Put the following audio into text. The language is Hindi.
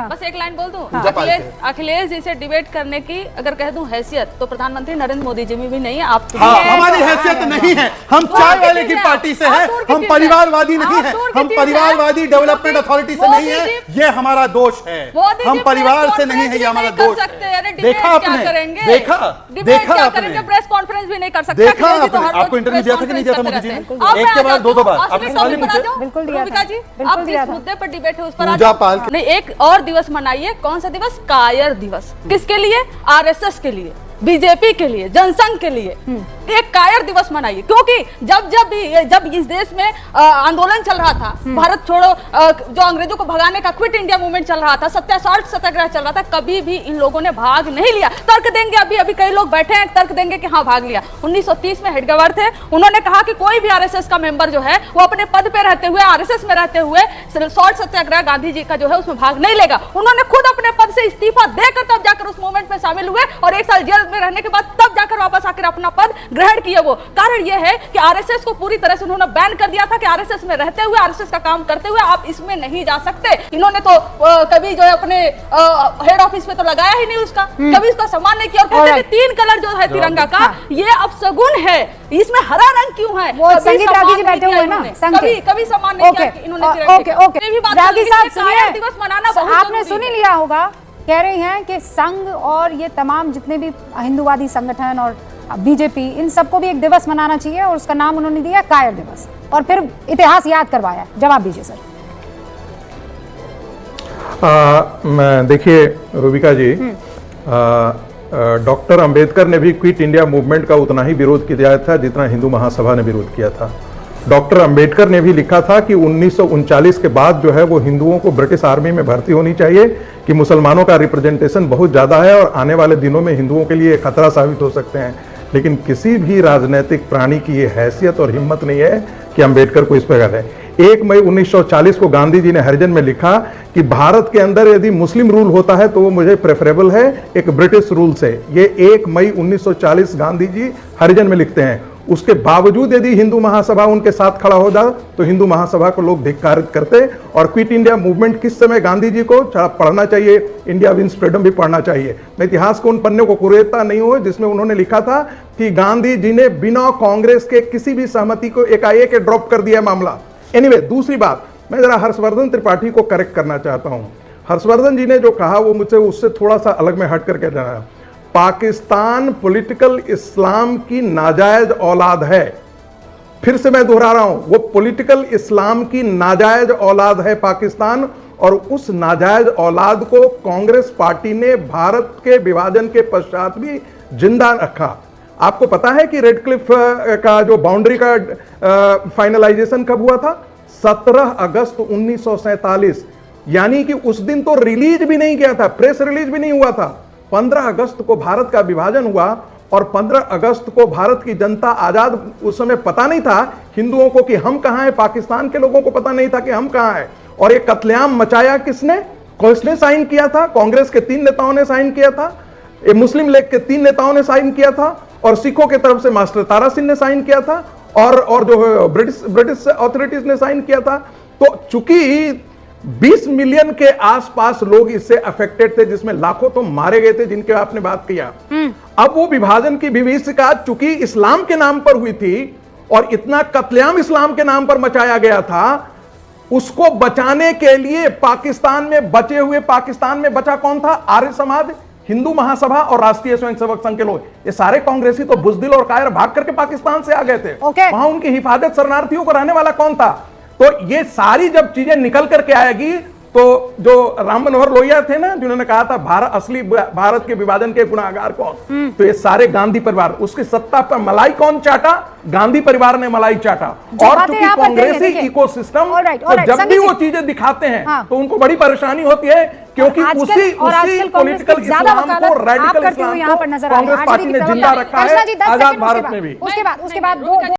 बस एक लाइन बोल दूं, अखिलेश जी से डिबेट करने की अगर कह दूं हैसियत, तो प्रधानमंत्री नरेंद्र मोदी जी में भी नहीं है। आप हमारी हैसियत नहीं है, हम चाय वाले की पार्टी से हैं, हम परिवारवादी नहीं है, हम परिवारवादी डेवलपमेंट अथॉरिटी से नहीं है, ये हमारा दोष है। हम परिवार से नहीं है, ये हमारा दोष है। देखा आपने, देखा आपने, प्रेस कॉन्फ्रेंस भी नहीं कर सकते। देखा आपको इंटरव्यू दिया था कि नहीं दिया था मोदी जी ने? एक के बाद दो बार आपने सवाल ही पूछे। बिल्कुल दिया था जी, आप जिस मुद्दे पर डिबेट है उस पर नहीं। एक और दिवस मनाइए, कौन सा दिवस? कायर दिवस। किसके लिए? आरएसएस के लिए, बीजेपी के लिए, जनसंघ के लिए एक कायर दिवस मनाइए। क्योंकि जब इस देश में आंदोलन चल रहा था, भारत छोड़ो, जो अंग्रेजों को भगाने का क्विट इंडिया मूवमेंट चल रहा था, सत्याग्रह चल रहा था, कभी भी इन लोगों ने भाग नहीं लिया। तर्क देंगे, अभी कई लोग बैठे हैं, तर्क देंगे कि हाँ भाग लिया। 1930 में हेडगेवार थे, उन्होंने कहा कि कोई भी आरएसएस का मेंबर जो है वो अपने पद पे रहते हुए, आरएसएस में रहते हुए सॉल्ट सत्याग्रह गांधी जी का जो है उसमें भाग नहीं लेगा। उन्होंने खुद अपने पद से इस्तीफा देकर तब जाकर उस मूवमेंट में शामिल हुए और 1 साल जेल में रहने के बाद तब जाकर वापस आकर अपना पद ग्रहण किए। वो कारण यह है कि आरएसएस को पूरी तरह से उन्होंने बैन कर दिया था कि आरएसएस में रहते हुए, आरएसएस का काम करते हुए आप इसमें नहीं जा सकते। इन्होंने तो कभी जो है अपने हेड ऑफिस में तो लगाया ही नहीं उसका, कभी उसका सम्मान नहीं किया। और कहते हैं 3 कलर जो है तिरंगा का, ये अपशगुन है, इसमें हरा रंग क्यों है? वो संगीत रागी जी बैठे हुए ना, कभी सम्मान नहीं किया इन्होंने। रागी साहब सुनिए, दिवस मनाना आपने सुन ही लिया होगा, कह रही हैं कि संघ और ये तमाम जितने भी हिंदूवादी संगठन और बीजेपी, इन सबको भी एक दिवस मनाना चाहिए और उसका नाम उन्होंने दिया कायर दिवस, और फिर इतिहास याद करवाया। जवाब दीजिए सर। देखिए रूबिका जी, डॉक्टर अंबेडकर ने भी क्विट इंडिया मूवमेंट का उतना ही विरोध किया था जितना हिंदू महासभा ने विरोध किया था। डॉक्टर अंबेडकर ने भी लिखा था कि 1939 के बाद जो है वो हिंदुओं को ब्रिटिश आर्मी में भर्ती होनी चाहिए, कि मुसलमानों का रिप्रेजेंटेशन बहुत ज़्यादा है और आने वाले दिनों में हिंदुओं के लिए खतरा साबित हो सकते हैं। लेकिन किसी भी राजनीतिक प्राणी की ये हैसियत और हिम्मत नहीं है कि अंबेडकर को इस पर करें। 1 मई 1940 को गांधी जी ने हरिजन में लिखा कि भारत के अंदर यदि मुस्लिम रूल होता है तो वो मुझे प्रेफरेबल है एक ब्रिटिश रूल से। ये 1 मई 1940 गांधी जी हरिजन में लिखते हैं। उसके बावजूद यदि हिंदू महासभा उनके साथ खड़ा हो जाए तो हिंदू महासभा को लोग धिक्कारित करते। और क्विट इंडिया मूवमेंट किस समय गांधी जी को पढ़ना चाहिए, इंडिया विंस फ्रीडम भी पढ़ना चाहिए। मैं इतिहास को उन पन्ने को कुरेदता नहीं हूं जिसमें उन्होंने लिखा था कि गांधी जी ने बिना कांग्रेस के किसी भी सहमति को एकाएक ड्रॉप कर दिया मामला। एनीवे, दूसरी बात, मैं जरा हर्षवर्धन त्रिपाठी को करेक्ट करना चाहता हूं। हर्षवर्धन जी ने जो कहा वो मुझसे उससे थोड़ा सा अलग में हट करके जाना है। पाकिस्तान पॉलिटिकल इस्लाम की नाजायज औलाद है। फिर से मैं दोहरा रहा हूं, वो पॉलिटिकल इस्लाम की नाजायज औलाद है पाकिस्तान, और उस नाजायज औलाद को कांग्रेस पार्टी ने भारत के विभाजन के पश्चात भी जिंदा रखा। आपको पता है कि रेड क्लिफ का जो बाउंड्री का फाइनलाइजेशन कब हुआ था? 17 अगस्त 1947, यानी कि उस दिन तो रिलीज भी नहीं किया था, प्रेस रिलीज भी नहीं हुआ था। 15 अगस्त को भारत का विभाजन हुआ और 15 अगस्त को भारत की जनता आजाद, उस समय पता नहीं था हिंदुओं को कि हम कहां हैं, पाकिस्तान के लोगों को पता नहीं था कि हम कहां हैं। और एक कत्लेआम मचाया किसने? किसने साइन किया था? कांग्रेस के 3 नेताओं ने साइन किया था, मुस्लिम लीग के 3 नेताओं ने साइन किया था, और सिखों की तरफ से मास्टर तारा सिंह ने साइन किया था, और जो ब्रिटिश अथॉरिटीज ने साइन किया था। तो चूंकि 20 मिलियन के आसपास लोग इससे अफेक्टेड थे, जिसमें लाखों तो मारे गए थे जिनके आपने बात किया। अब वो विभाजन की विभीषिका चूंकि इस्लाम के नाम पर हुई थी और इतना कत्लेआम इस्लाम के नाम पर मचाया गया था, उसको बचाने के लिए पाकिस्तान में बचे हुए, पाकिस्तान में बचा कौन था? आर्य समाज, हिंदू महासभा और राष्ट्रीय स्वयंसेवक संघ के लोग। ये सारे कांग्रेसी तो बुजदिल और कायर भाग करके पाकिस्तान से आ गए थे। वहां उनकी हिफाजत शरणार्थियों को रहने वाला कौन था? तो ये सारी जब चीजें निकल करके आएगी तो जो राम मनोहर लोहिया थे ना, जिन्होंने कहा था भारत असली भारत के विभाजन के गुनाहगार कौन, तो ये सारे गांधी परिवार, उसकी सत्ता पर मलाई कौन चाटा? गांधी परिवार ने मलाई चाटा। और चूंकि कांग्रेसी इकोसिस्टम जब भी वो चीजें दिखाते हैं तो उनको बड़ी परेशानी होती है, क्योंकि उसी पॉलिटिकल इस्लाम को, रेडिकल इस्लाम को कांग्रेस पार्टी ने जिंदा रखा है आजाद भारत में भी। उसके बाद